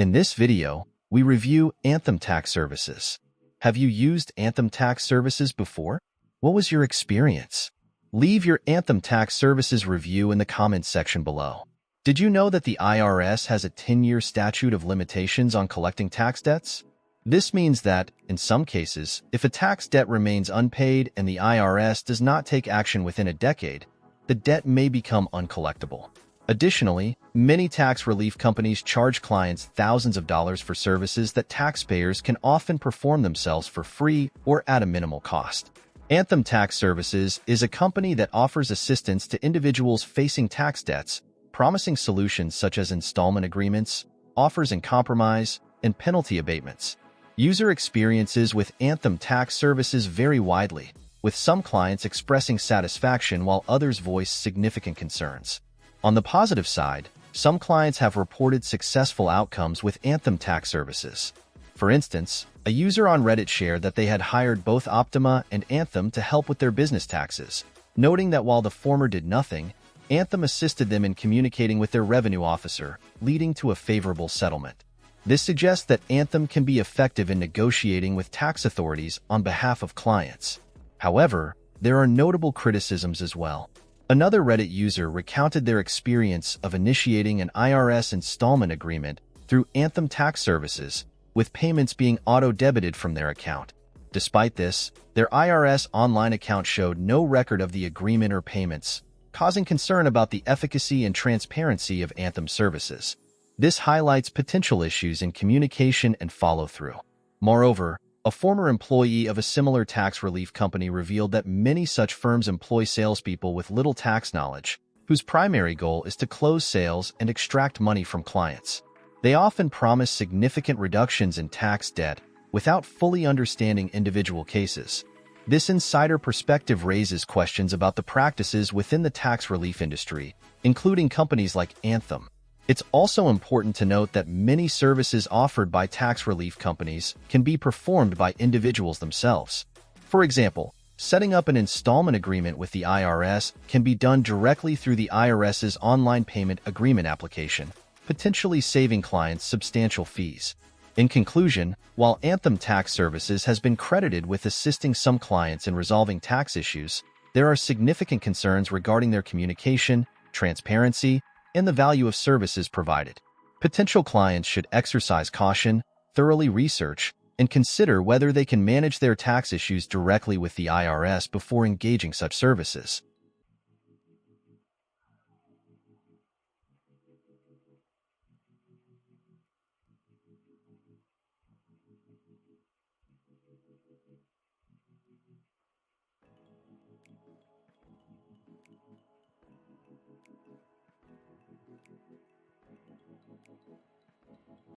In this video, we review Anthem Tax Services. Have you used Anthem Tax Services before? What was your experience? Leave your Anthem Tax Services review in the comments section below. Did you know that the IRS has a 10-year statute of limitations on collecting tax debts? This means that, in some cases, if a tax debt remains unpaid and the IRS does not take action within a decade, the debt may become uncollectible. Additionally, many tax relief companies charge clients thousands of dollars for services that taxpayers can often perform themselves for free or at a minimal cost. Anthem Tax Services is a company that offers assistance to individuals facing tax debts, promising solutions such as installment agreements, offers in compromise, and penalty abatements. User experiences with Anthem Tax Services vary widely, with some clients expressing satisfaction while others voice significant concerns. On the positive side, some clients have reported successful outcomes with Anthem Tax Services. For instance, a user on Reddit shared that they had hired both Optima and Anthem to help with their business taxes, noting that while the former did nothing, Anthem assisted them in communicating with their revenue officer, leading to a favorable settlement. This suggests that Anthem can be effective in negotiating with tax authorities on behalf of clients. However, there are notable criticisms as well. Another Reddit user recounted their experience of initiating an IRS installment agreement through Anthem Tax Services, with payments being auto-debited from their account. Despite this, their IRS online account showed no record of the agreement or payments, causing concern about the efficacy and transparency of Anthem services. This highlights potential issues in communication and follow-through. Moreover, a former employee of a similar tax relief company revealed that many such firms employ salespeople with little tax knowledge, whose primary goal is to close sales and extract money from clients. They often promise significant reductions in tax debt without fully understanding individual cases. This insider perspective raises questions about the practices within the tax relief industry, including companies like Anthem. It's also important to note that many services offered by tax relief companies can be performed by individuals themselves. For example, setting up an installment agreement with the IRS can be done directly through the IRS's online payment agreement application, potentially saving clients substantial fees. In conclusion, while Anthem Tax Services has been credited with assisting some clients in resolving tax issues, there are significant concerns regarding their communication, transparency, and the value of services provided. Potential clients should exercise caution, thoroughly research, and consider whether they can manage their tax issues directly with the IRS before engaging such services.